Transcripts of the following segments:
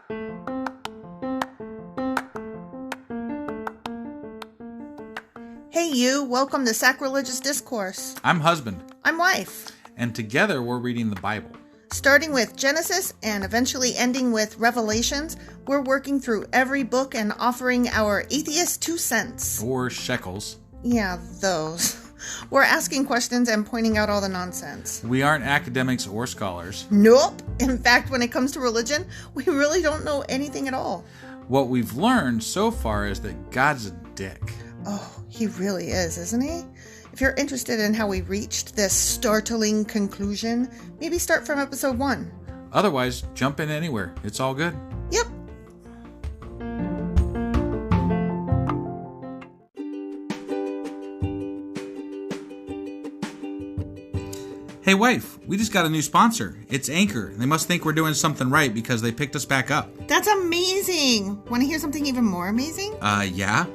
Hey you, welcome to Sacrilegious Discourse. I'm husband. I'm wife. And together we're reading the Bible. Starting with Genesis and eventually ending with Revelations, we're working through every book and offering our atheist 2 cents. Or shekels. Yeah, those. We're asking questions and pointing out all the nonsense. We aren't academics or scholars. Nope. In fact, when it comes to religion, we really don't know anything at all. What we've learned so far is that God's a dick. Oh, he really is, isn't he? If you're interested in how we reached this startling conclusion, maybe start from episode 1. Otherwise, jump in anywhere. It's all good. Yep. Hey wife, we just got a new sponsor. It's Anchor. They must think we're doing something right because they picked us back up. That's amazing. Want to hear something even more amazing? Yeah?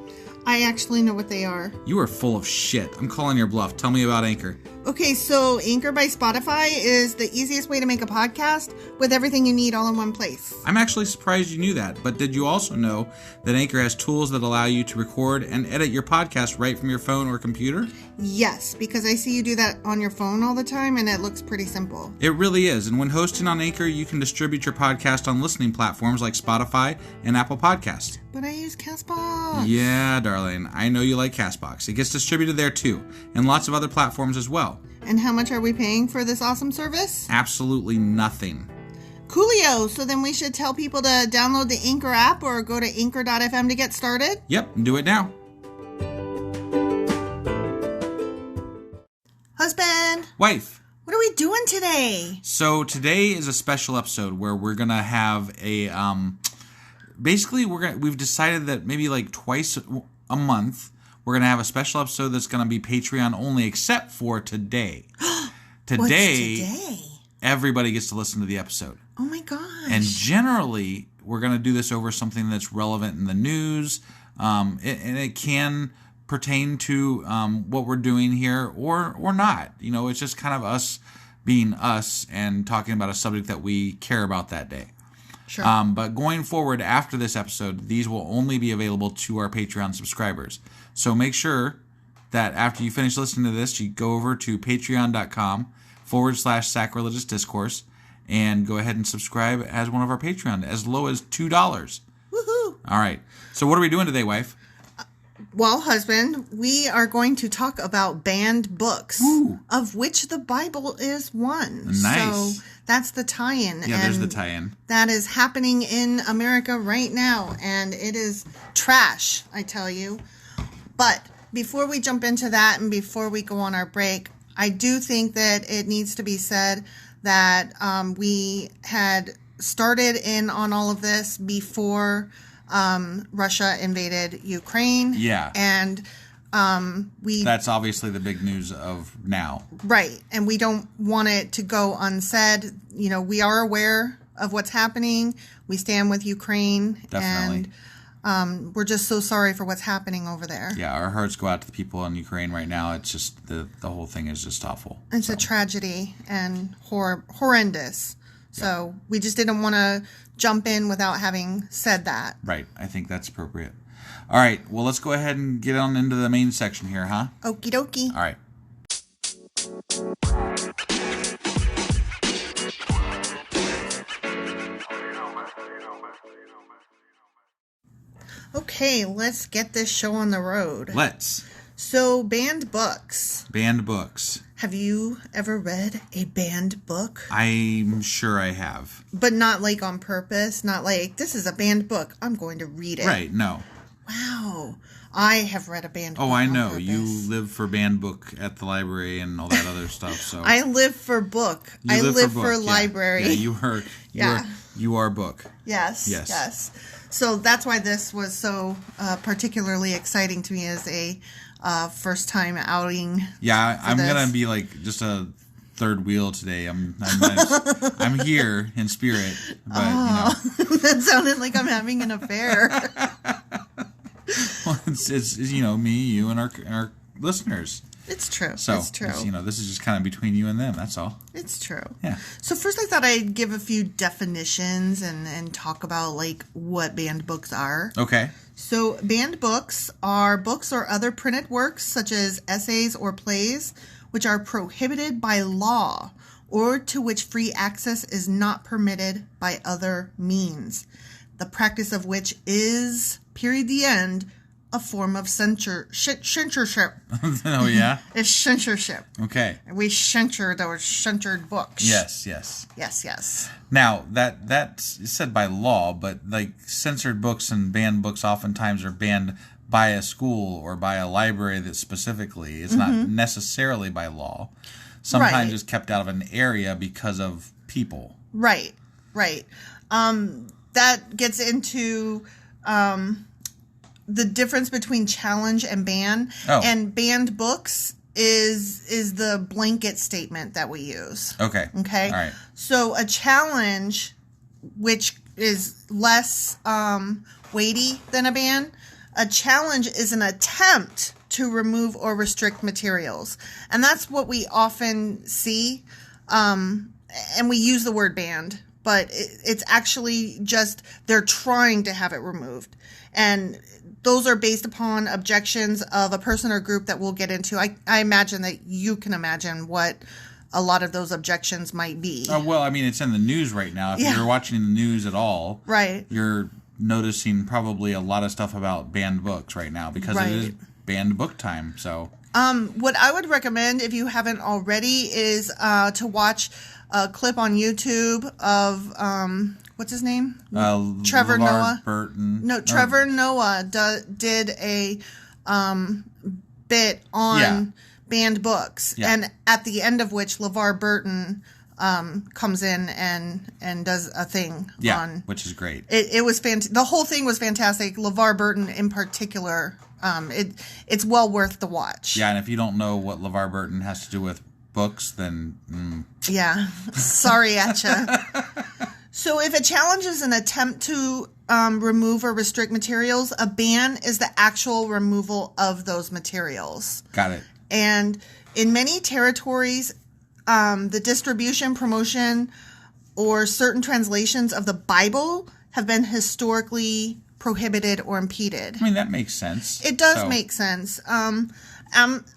I actually know what they are. You are full of shit. I'm calling your bluff. Tell me about Anchor. Okay, so Anchor by Spotify is the easiest way to make a podcast with everything you need all in one place. I'm actually surprised you knew that, but did you also know that Anchor has tools that allow you to record and edit your podcast right from your phone or computer? Yes, because I see you do that on your phone all the time and it looks pretty simple. It really is, and when hosting on Anchor, you can distribute your podcast on listening platforms like Spotify and Apple Podcasts. But I use CastBox. Yeah, darling, I know you like CastBox. It gets distributed there too, and lots of other platforms as well. And how much are we paying for this awesome service? Absolutely nothing. Coolio! So then we should tell people to download the Anchor app or go to anchor.fm to get started? Yep, do it now. Husband! Wife! What are we doing today? So today is a special episode where we're gonna have a basically we've decided that maybe like twice a month we're gonna have a special episode that's gonna be Patreon only, except for today. Today, everybody gets to listen to the episode. Oh my gosh! And generally, we're gonna do this over something that's relevant in the news, and it can pertain to what we're doing here or not. You know, it's just kind of us being us and talking about a subject that we care about that day. Sure. But going forward after this episode, these will only be available to our Patreon subscribers. So make sure that after you finish listening to this, you go over to patreon.com/sacrilegious discourse and go ahead and subscribe as one of our Patreon, as low as $2. Woohoo! All right. So what are we doing today, wife? Well, husband, we are going to talk about banned books, of which the Bible is one. Nice. So that's the tie-in. Yeah, there's the tie-in. That is happening in America right now, and it is trash, I tell you. But before we jump into that and before we go on our break, I do think that it needs to be said that we had started in on all of this before Russia invaded Ukraine. Yeah. And that's obviously the big news of now. Right. And we don't want it to go unsaid. You know, we are aware of what's happening. We stand with Ukraine. Definitely. And we're just so sorry for what's happening over there. Yeah, our hearts go out to the people in Ukraine right now. It's just, the whole thing is just awful. It's a tragedy and horrendous. So we just didn't want to jump in without having said that. Right. I think that's appropriate. All right. Well, let's go ahead and get on into the main section here, huh? Okie dokie. All right. Okay, let's get this show on the road. Let's. So, banned books. Banned books. Have you ever read a banned book? I'm sure I have. But not like on purpose? Not like, this is a banned book, I'm going to read it. Right, no. Wow. I have read a banned book. Oh, I know. On purpose. You live for banned book at the library and all that other stuff. So I live for book. I live for library. Yeah, you are book. Yes. So that's why this was so particularly exciting to me as a first time outing. Yeah, I'm gonna be like just a third wheel today. I'm here in spirit, but that sounded like I'm having an affair. Well, it's me, you, and our listeners. It's true. So, it's true. This is just kind of between you and them. That's all. It's true. Yeah. So first I thought I'd give a few definitions and talk about like what banned books are. Okay. So banned books are books or other printed works such as essays or plays which are prohibited by law or to which free access is not permitted by other means. The practice of which is, period the end, a form of censorship. Oh, yeah? It's censorship. Okay. We censor those censored books. Yes. Yes. Now, that's said by law, but like censored books and banned books oftentimes are banned by a school or by a library that specifically is not necessarily by law. Sometimes it's kept out of an area because of people. Right. That gets into the difference between challenge and ban. Oh. And banned books is the blanket statement that we use. Okay. All right. So a challenge, which is less weighty than a ban, a challenge is an attempt to remove or restrict materials. And that's what we often see. And we use the word banned, but it's actually just they're trying to have it removed. And those are based upon objections of a person or group that we'll get into. I imagine that you can imagine what a lot of those objections might be. Well, I mean, it's in the news right now. If you're watching the news at all, you're noticing probably a lot of stuff about banned books right now because it is banned book time. So, what I would recommend if you haven't already is to watch a clip on YouTube of what's his name? Trevor Noah. Burton. No, Trevor Noah did a bit on banned books, and at the end of which LeVar Burton comes in and does a thing on, which is great. It was the whole thing was fantastic. LeVar Burton in particular, it's well worth the watch. Yeah, and if you don't know what LeVar Burton has to do with books, then sorry at ya. So if a challenge is an attempt to remove or restrict materials, a ban is the actual removal of those materials. Got it. And in many territories, the distribution, promotion, or certain translations of the Bible have been historically prohibited or impeded. I mean, that makes sense. It does make sense. I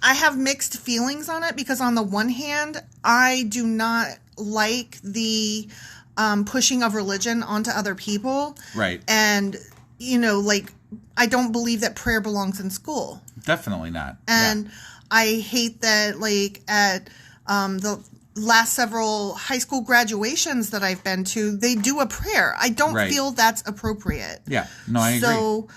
have mixed feelings on it because on the one hand, I do not like the pushing of religion onto other people. Right. And, I don't believe that prayer belongs in school. Definitely not. And I hate that, at the last several high school graduations that I've been to, they do a prayer. I don't feel that's appropriate. Yeah. No, I agree. So,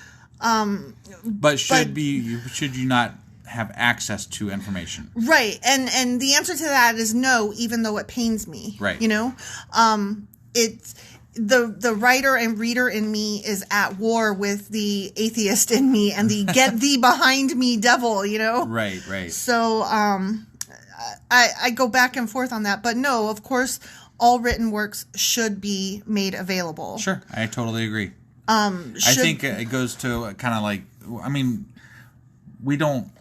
but should you not have access to information? Right. And the answer to that is no, even though it pains me. Right. It's the writer and reader in me is at war with the atheist in me and the get thee behind me devil, Right. So I go back and forth on that, but no, of course all written works should be made available. Sure, I totally agree. I think it goes to kind of like, I mean, we don't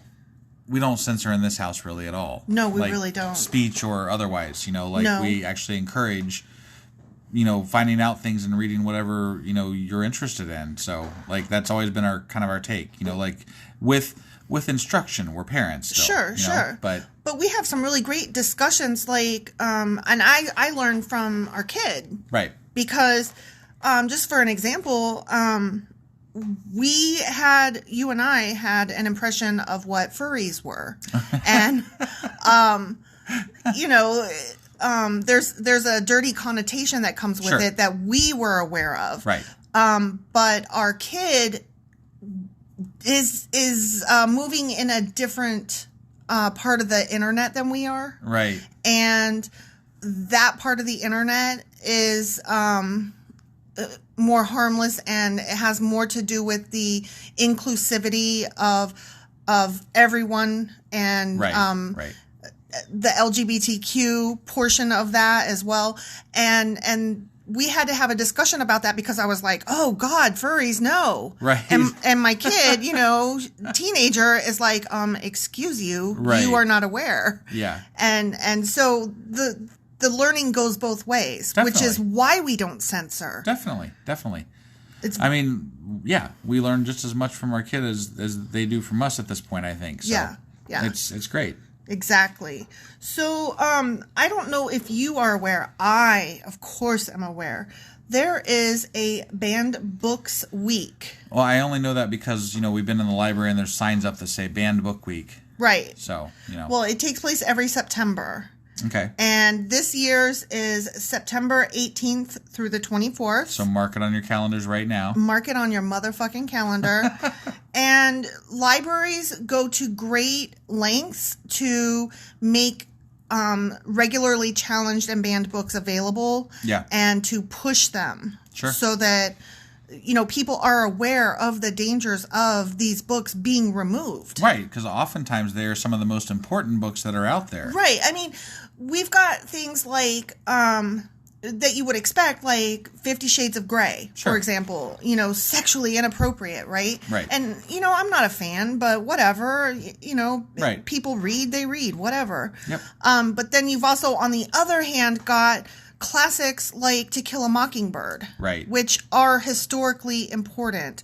censor in this house really at all. No, we really don't. Speech or otherwise, No. We actually encourage, finding out things and reading whatever, you're interested in. So, that's always been our take, with instruction. We're parents still. Sure. But we have some really great discussions, and I learned from our kid. Right. Because, just for an example, you and I had an impression of what furries were. And, there's a dirty connotation that comes with it that we were aware of. Right. But our kid is moving in a different part of the internet than we are. Right. And that part of the internet is more harmless, and it has more to do with the inclusivity of everyone and the LGBTQ portion of that as well. And we had to have a discussion about that because I was like, oh God, furries, no. Right. And my kid, teenager is like, excuse you, right. You are not aware. Yeah. And so the learning goes both ways, Definitely. Which is why we don't censor. Definitely. We learn just as much from our kid as they do from us at this point, I think. So yeah. It's great. Exactly. So, I don't know if you are aware. I, of course, am aware. There is a Banned Books Week. Well, I only know that because, we've been in the library and there's signs up that say Banned Book Week. Right. So, Well, it takes place every September. Okay. And this year's is September 18th through the 24th. So mark it on your calendars right now. Mark it on your motherfucking calendar. And libraries go to great lengths to make regularly challenged and banned books available. Yeah. And to push them. Sure. So that, people are aware of the dangers of these books being removed. Right, because oftentimes they are some of the most important books that are out there. Right. I mean, we've got things like that you would expect, like 50 Shades of Grey, Sure. for example, sexually inappropriate, right? Right. And, I'm not a fan, but whatever, Right. People read, they read, whatever. Yep. But then you've also, on the other hand, got classics like To Kill a Mockingbird. Right. Which are historically important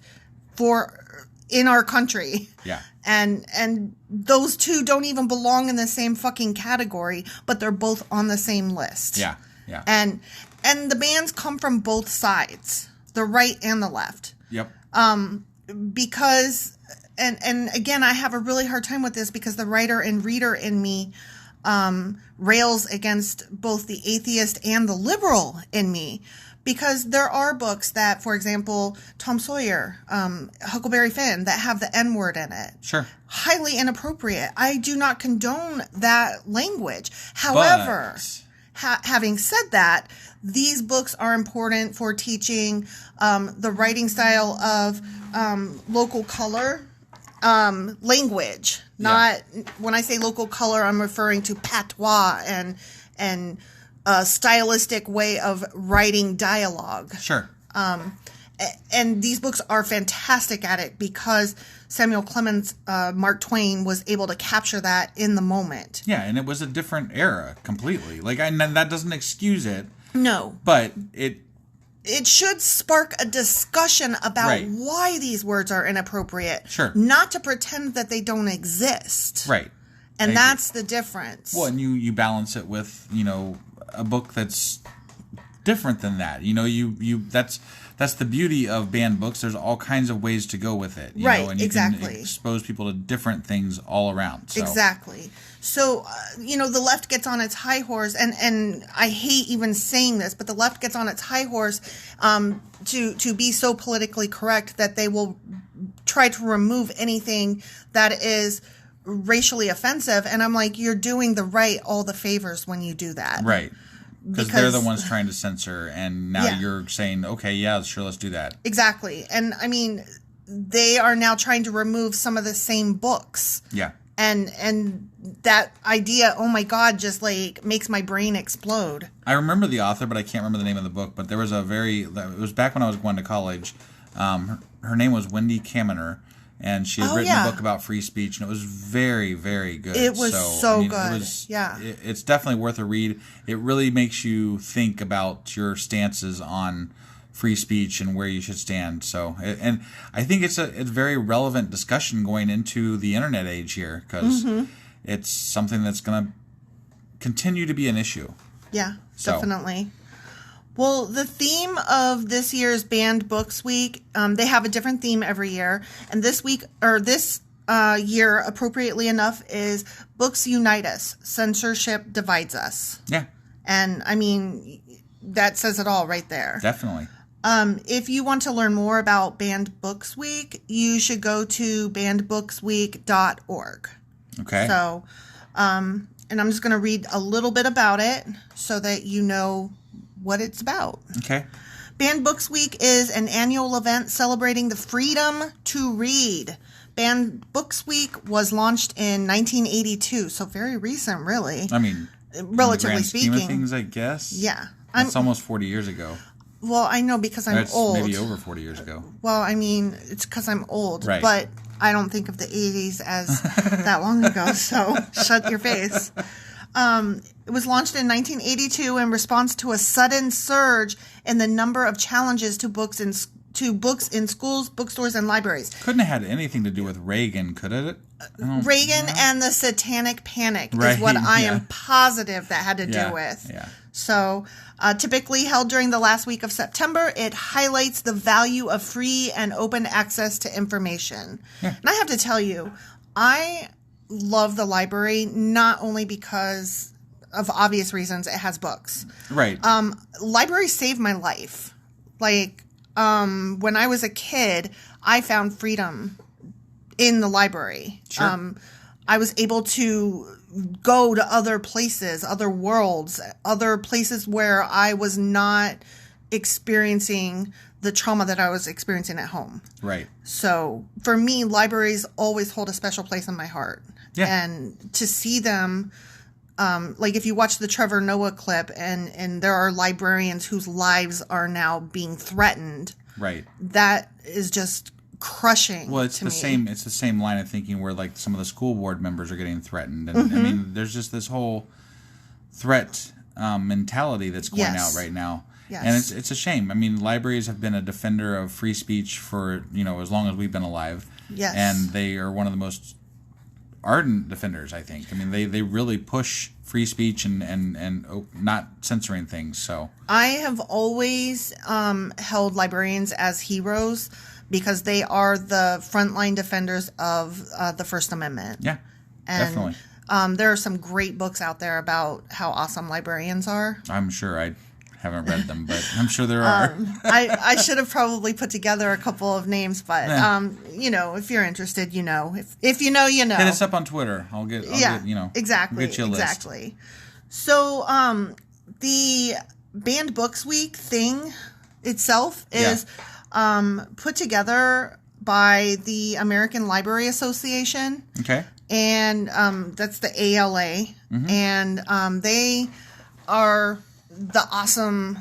in our country. Yeah. And those two don't even belong in the same fucking category, but they're both on the same list. Yeah. Yeah. And the bans come from both sides, the right and the left. Yep. Because and again, I have a really hard time with this because the writer and reader in me rails against both the atheist and the liberal in me. Because there are books that, for example, Tom Sawyer, Huckleberry Finn, that have the N-word in it. Sure. Highly inappropriate. I do not condone that language. However, having said that, these books are important for teaching the writing style of local color language. Not when I say local color, I'm referring to patois and a stylistic way of writing dialogue. Sure. And these books are fantastic at it because Samuel Clemens, Mark Twain, was able to capture that in the moment. Yeah, and it was a different era completely. And that doesn't excuse it. No. But it should spark a discussion about right. why these words are inappropriate. Sure. Not to pretend that they don't exist. Right. And that's the difference. Well, and you balance it with, a book that's different than that. That's the beauty of banned books. There's all kinds of ways to go with it. Right, And you exactly. can expose people to different things all around. So. Exactly. So, the left gets on its high horse, and I hate even saying this, but the left gets on its high horse to be so politically correct that they will try to remove anything that is racially offensive. And I'm like, you're doing the right all the favors when you do that. Right. Because they're the ones trying to censor, and now you're saying, okay, yeah, sure, let's do that. Exactly. And, I mean, they are now trying to remove some of the same books. Yeah. And that idea, oh my God, just makes my brain explode. I remember the author, but I can't remember the name of the book. But there was it was back when I was going to college. Her name was Wendy Kaminer, and she had written a book about free speech, and it was very, very good. It was good. It's definitely worth a read. It really makes you think about your stances on free speech and where you should stand. So, and I think it's a very relevant discussion going into the internet age here, because it's something that's going to continue to be an issue. Yeah, definitely. Well, the theme of this year's Banned Books Week, they have a different theme every year. And this year, appropriately enough, is Books Unite Us, Censorship Divides Us. Yeah. And, I mean, that says it all right there. Definitely. If you want to learn more about Banned Books Week, you should go to bandbooksweek.org. Okay. So, and I'm just going to read a little bit about it so that you know what it's about. Okay. Banned Books Week is an annual event celebrating the freedom to read. Banned Books Week was launched in 1982, so very recent, really. I mean, relatively in the grand speaking. scheme of things, I guess. Yeah. It's almost 40 years ago. Well, I know because I'm That's old. maybe over 40 years ago. Well, I mean, it's because I'm old. Right. But I don't think of the 80s as that long ago, so shut your face. It was launched in 1982 in response to a sudden surge in the number of challenges to books in schools, bookstores, and libraries. Couldn't have had anything to do with Reagan, could it? Reagan and the Satanic Panic Right, is what I yeah. am positive that had to Yeah, do with. yeah. So, typically held during the last week of September, it highlights the value of free and open access to information. Yeah. And I have to tell you, I love the library not only because of obvious reasons, it has books. Right. Libraries saved my life. Like, when I was a kid, I found freedom in the library. Sure. I was able to go to other places, other worlds, other places where I was not experiencing the trauma that I was experiencing at home. Right. So for me, libraries always hold a special place in my heart. Yeah. And to see them, like if you watch the Trevor Noah clip and there are librarians whose lives are now being threatened. Right. That is just crushing. Well, it's to the me. same. It's the same line of thinking where like some of the school board members are getting threatened, and I mean, there's just this whole threat mentality that's going Yes. out right now, Yes. and it's a shame. I mean, libraries have been a defender of free speech for as long as we've been alive. Yes. And they are one of the most ardent defenders, I think. I mean, they really push free speech and not censoring things. So I have always held librarians as heroes because they are the frontline defenders of the First Amendment. yeah, And, definitely. There are some great books out there about how awesome librarians are. I'm sure I haven't read them, but I'm sure there are. I should have probably put together a couple of names, but if you're interested, if you know, you know. Hit us up on Twitter. I'll get exactly, get you a list. exactly. So the Bandbooksweek thing itself is put together by the American Library Association. Okay. And that's the ALA. Mm-hmm. And they are the awesome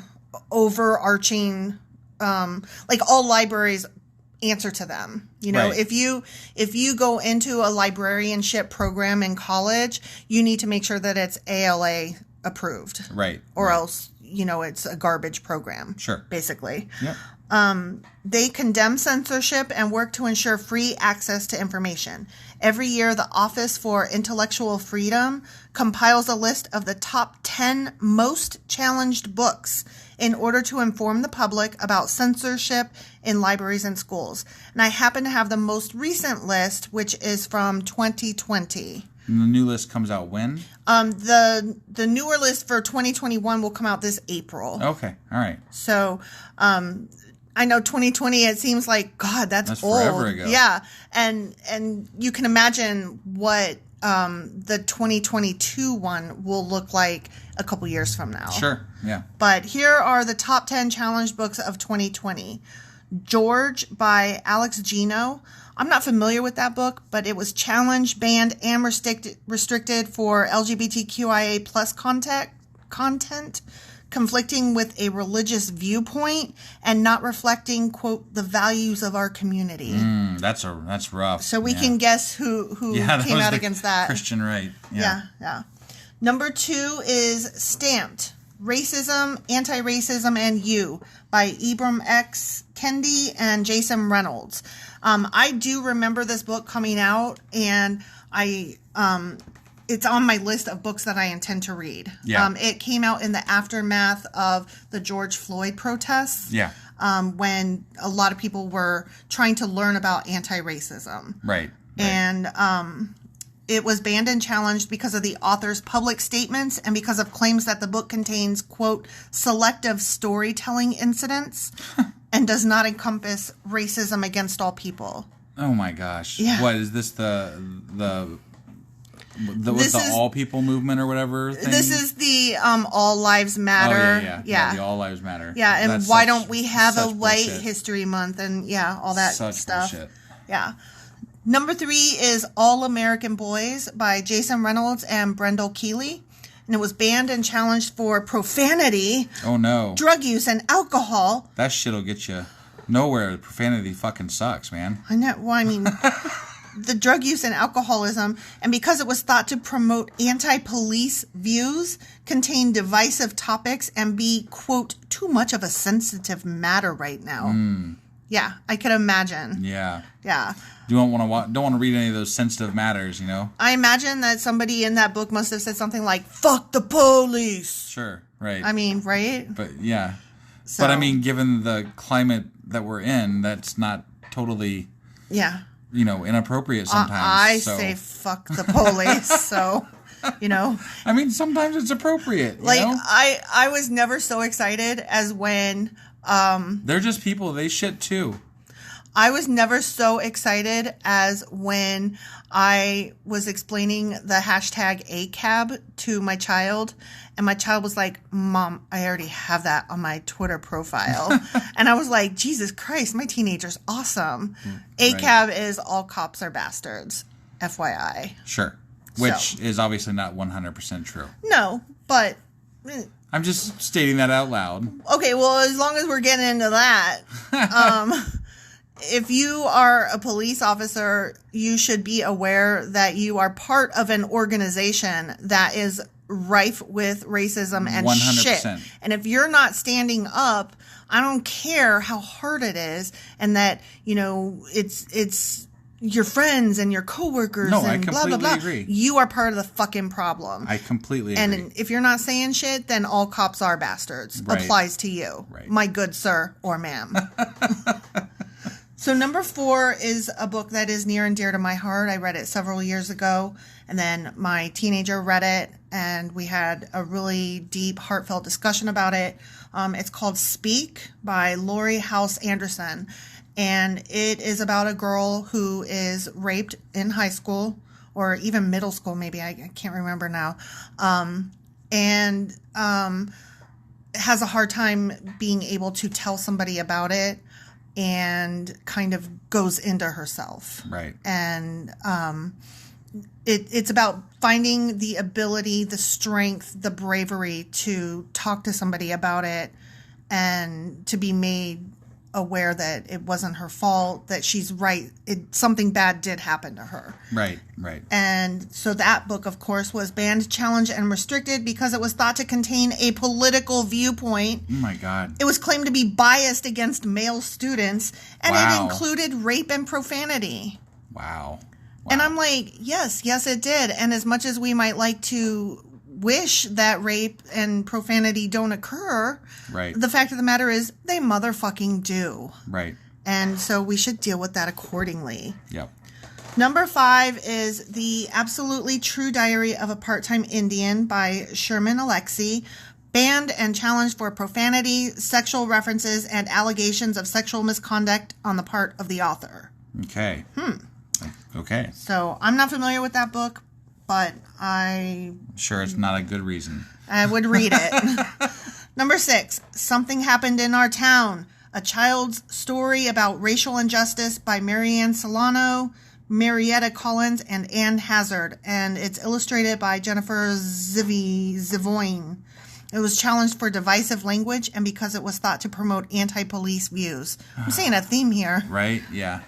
overarching, like all libraries answer to them. Right. If you go into a librarianship program in college, you need to make sure that it's ALA approved. Right. Or else, it's a garbage program. Sure. Basically. Yep. They condemn censorship and work to ensure free access to information. Every year, the Office for Intellectual Freedom compiles a list of the top 10 most challenged books in order to inform the public about censorship in libraries and schools. And I happen to have the most recent list, which is from 2020. And the new list comes out when? The newer list for 2021 will come out this April. Okay. All right. So, I know 2020, it seems like, God, that's old. Forever ago. Yeah. And you can imagine what the 2022 one will look like a couple years from now. Sure. Yeah. But here are the top 10 challenged books of 2020. George by Alex Gino. I'm not familiar with that book, but it was challenged, banned, and restricted for LGBTQIA plus content, conflicting with a religious viewpoint and not reflecting, quote, the values of our community. That's rough. So we can guess who came out against that. Christian right. Yeah. Number 2 is Stamped: Racism, Anti-Racism, and You by Ibram X. Kendi and Jason Reynolds. I do remember this book coming out, and it's on my list of books that I intend to read. Yeah. It came out in the aftermath of the George Floyd protests. Yeah. When a lot of people were trying to learn about anti-racism. Right. And it was banned and challenged because of the author's public statements and because of claims that the book contains, quote, selective storytelling incidents and does not encompass racism against all people. Oh my gosh. Yeah. What is this the all people movement or whatever thing? This is the All Lives Matter. Oh, yeah. The All Lives Matter. Yeah, and That's why don't we have a White bullshit. History Month and all that Such stuff. bullshit. Yeah. Number 3 is All American Boys by Jason Reynolds and Brendel Keeley. and it was banned and challenged for profanity, Oh, no. drug use, and alcohol. That shit'll get you nowhere. Profanity fucking sucks, man. I know. Well, I mean, the drug use and alcoholism, and because it was thought to promote anti-police views, contain divisive topics, and be, quote, too much of a sensitive matter right now. Yeah, I could imagine. Yeah. Yeah. You don't want to read any of those sensitive matters, you know? I imagine that somebody in that book must have said something like, fuck the police. Sure, right. I mean, right? But, yeah. So, But, I mean, given the climate that we're in, that's not totally, yeah. Inappropriate sometimes. I say fuck the police, so, I mean, sometimes it's appropriate, like, you know? I was never so excited as when... They're just people. They shit, too. I was never so excited as when I was explaining the hashtag ACAB to my child, and my child was like, Mom, I already have that on my Twitter profile. And I was like, Jesus Christ, my teenager's awesome. ACAB is all cops are bastards, FYI. Sure. Which is obviously not 100% true. No, but... I'm just stating that out loud. Okay, well, as long as we're getting into that... If you are a police officer, you should be aware that you are part of an organization that is rife with racism and 100%. shit. And if you're not standing up, I don't care how hard it is, and that, it's your friends and your coworkers and blah, blah, blah. Agree. You are part of the fucking problem. I completely agree. And if you're not saying shit, then all cops are bastards. Right. Applies to you, right. My good sir or ma'am. So number 4 is a book that is near and dear to my heart. I read it several years ago, and then my teenager read it, and we had a really deep, heartfelt discussion about it. It's called Speak by Laurie House Anderson, and it is about a girl who is raped in high school, or even middle school, maybe. I can't remember now. And has a hard time being able to tell somebody about it, and kind of goes into herself. Right. And it's about finding the ability, the strength, the bravery to talk to somebody about it, and to be made aware that it wasn't her fault, that she's right. Something bad did happen to her. Right, right. And so that book, of course, was banned, challenged, and restricted because it was thought to contain a political viewpoint. Oh, my God. It was claimed to be biased against male students, and Wow. it included rape and profanity. Wow. And I'm like, yes, it did. And as much as we might like to wish that rape and profanity don't occur, right. The fact of the matter is they motherfucking do. Right. And so we should deal with that accordingly. Yep. Number 5 is The Absolutely True Diary of a Part-Time Indian by Sherman Alexie, banned and challenged for profanity, sexual references, and allegations of sexual misconduct on the part of the author. Okay. Okay. So I'm not familiar with that book, but Sure, it's not a good reason. I would read it. Number 6, Something Happened in Our Town, a child's story about racial injustice by Marianne Solano, Marietta Collins, and Ann Hazard, and it's illustrated by Jennifer Zivoyne. It was challenged for divisive language and because it was thought to promote anti-police views. I'm seeing a theme here. Right? Yeah.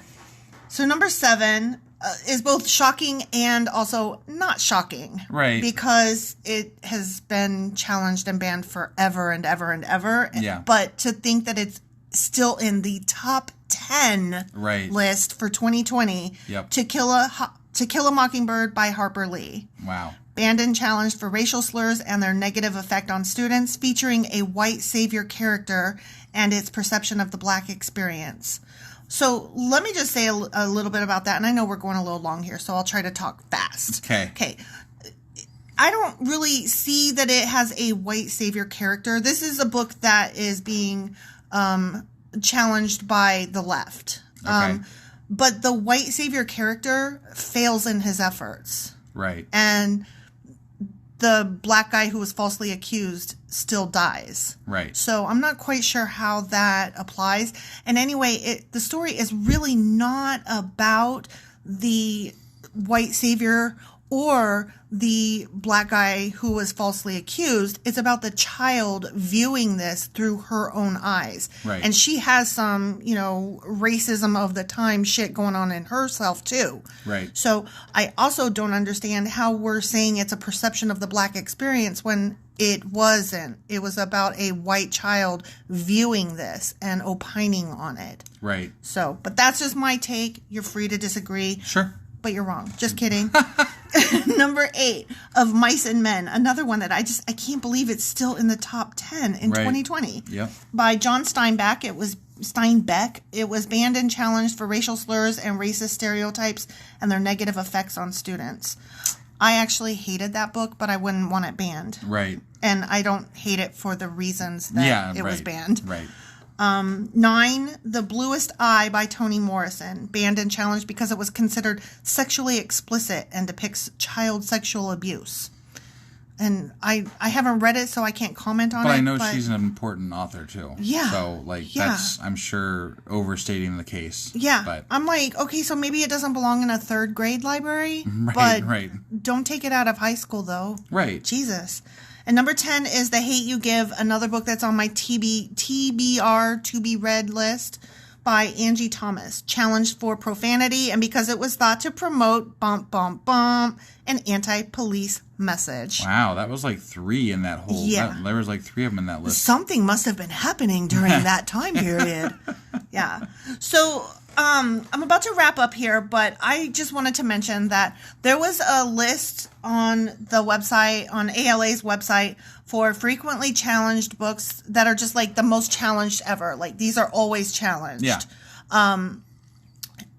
So number 7 is both shocking and also not shocking. Right. Because it has been challenged and banned forever and ever and ever. Yeah. But to think that it's still in the top 10 right. list for 2020. Yep. To Kill a Mockingbird by Harper Lee. Wow. Banned and challenged for racial slurs and their negative effect on students, featuring a white savior character and its perception of the black experience. So let me just say a little bit about that. And I know we're going a little long here, so I'll try to talk fast. Okay. I don't really see that it has a white savior character. This is a book that is being challenged by the left. Okay. But the white savior character fails in his efforts. Right. And the black guy who was falsely accused still dies. Right. So I'm not quite sure how that applies. And anyway, the story is really not about the white savior or the black guy who was falsely accused. It's about the child viewing this through her own eyes. Right. And she has some, racism of the time shit going on in herself too. Right. So I also don't understand how we're saying it's a perception of the black experience when it wasn't. It was about a white child viewing this and opining on it. Right. So, but that's just my take. You're free to disagree. Sure. But you're wrong. Just kidding. Number 8, Of Mice and Men. Another one that I can't believe it's still in the top 10 in 2020. Yep. By John Steinbeck. It was banned and challenged for racial slurs and racist stereotypes and their negative effects on students. I actually hated that book, but I wouldn't want it banned. Right. And I don't hate it for the reasons that it was banned. Right. 9, The Bluest Eye by Toni Morrison, banned and challenged because it was considered sexually explicit and depicts child sexual abuse. And I haven't read it, so I can't comment on it. But I know she's an important author, too. Yeah. So, that's, I'm sure, overstating the case. Yeah. But I'm like, okay, so maybe it doesn't belong in a 3rd grade library. Right. Don't take it out of high school, though. Right. Jesus. And number 10 is The Hate You Give, another book that's on my TBR, to be read list, by Angie Thomas. Challenged for profanity and because it was thought to promote an anti-police message. Wow, that was 3 in that whole... Yeah. There was 3 of them in that list. Something must have been happening during that time period. Yeah. So... I'm about to wrap up here, but I just wanted to mention that there was a list on the website, on ALA's website, for frequently challenged books that are just the most challenged ever. These are always challenged. Yeah.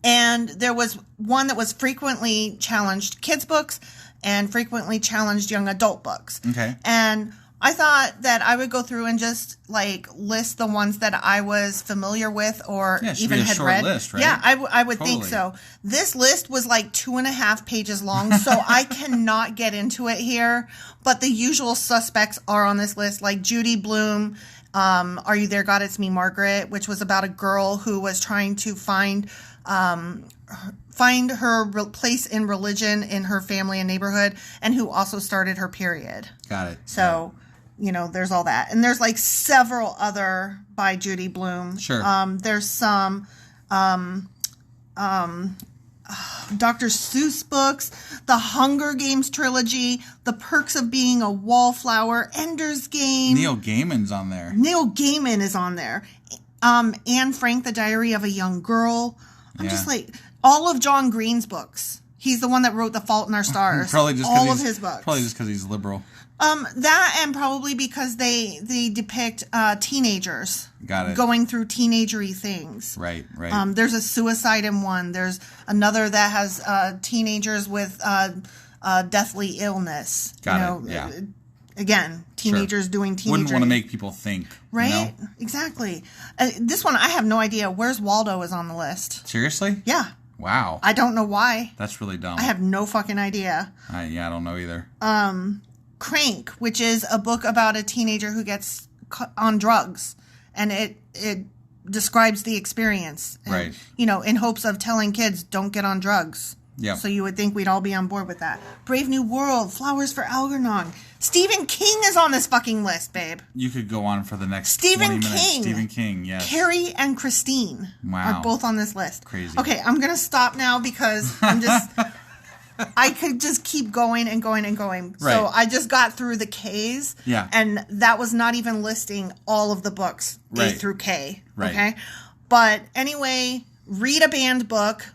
And there was one that was frequently challenged kids books and frequently challenged young adult books. Okay. And I thought that I would go through and just list the ones that I was familiar with or even had read. List, right? Yeah, I would think so. This list was 2.5 pages long, so I cannot get into it here. But the usual suspects are on this list, like Judy Blume, Are You There, God? It's Me, Margaret, which was about a girl who was trying to find her place in religion in her family and neighborhood, and who also started her period. Got it. So, there's all that. And there's several other by Judy Blume. Sure. There's some Dr. Seuss books, the Hunger Games trilogy, The Perks of Being a Wallflower, Ender's Game. Neil Gaiman's on there. Neil Gaiman is on there. Anne Frank, The Diary of a Young Girl. I'm just all of John Green's books. He's the one that wrote The Fault in Our Stars. Probably just all of his books. Probably just because he's liberal. That and probably because they depict teenagers going through teenagery things. Right. There's a suicide in one. There's another that has teenagers with deathly illness. Got it. Yeah. Again, teenagers doing teenagery. Wouldn't want to make people think. Right? Exactly. This one, I have no idea. Where's Waldo is on the list. Seriously? Yeah. Wow. I don't know why. That's really dumb. I have no fucking idea. I don't know either. Crank, which is a book about a teenager who gets on drugs, and it describes the experience. And, right. In hopes of telling kids, don't get on drugs. Yeah. So you would think we'd all be on board with that. Brave New World, Flowers for Algernon. Stephen King is on this fucking list, babe. You could go on for the next Stephen 20 minutes. King. Stephen King, yes. Carrie and Christine are both on this list. Crazy. Okay, I'm going to stop now because I'm just... I could just keep going and going and going. Right. So I just got through the K's. Yeah. And that was not even listing all of the books, A through K. Right. Okay? But anyway... Read a banned book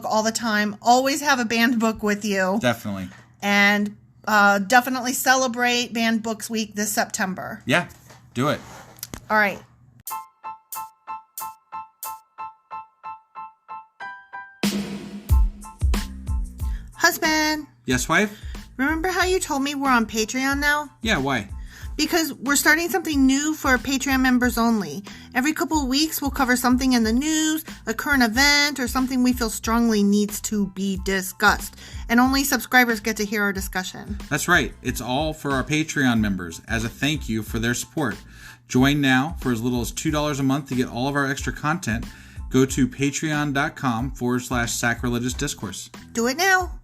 all the time. Always have a banned book with you. Definitely. And definitely celebrate Bandbooksweek this September. Yeah, do it. All right. Husband. Yes, wife? Remember how you told me we're on Patreon now? Yeah, why? Because we're starting something new for Patreon members only. Every couple of weeks, we'll cover something in the news, a current event, or something we feel strongly needs to be discussed. And only subscribers get to hear our discussion. That's right. It's all for our Patreon members as a thank you for their support. Join now for as little as $2 a month to get all of our extra content. Go to patreon.com/sacrilegious discourse. Do it now.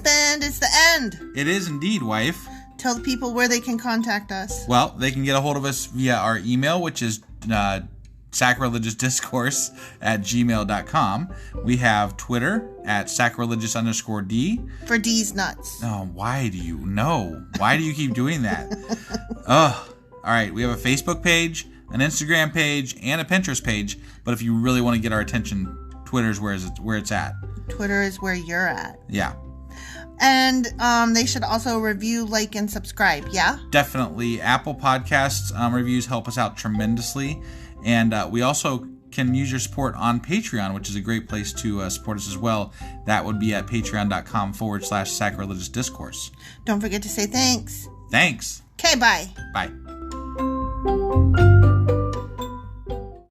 Husband, it's the end. It is indeed, wife. Tell the people where they can contact us. Well, they can get a hold of us via our email, which is sacrilegiousdiscourse@gmail.com. We have Twitter at sacrilegious_D. For D's nuts. Oh, why do you know? Why do you keep doing that? Ugh. All right, we have a Facebook page, an Instagram page, and a Pinterest page. But if you really want to get our attention, Twitter's where it's at. Twitter is where you're at. Yeah. And they should also review, like, and subscribe, yeah? Definitely. Apple Podcasts reviews help us out tremendously. And we also can use your support on Patreon, which is a great place to support us as well. That would be at patreon.com/sacrilegiousdiscourse. Don't forget to say thanks. Thanks. Okay, bye. Bye.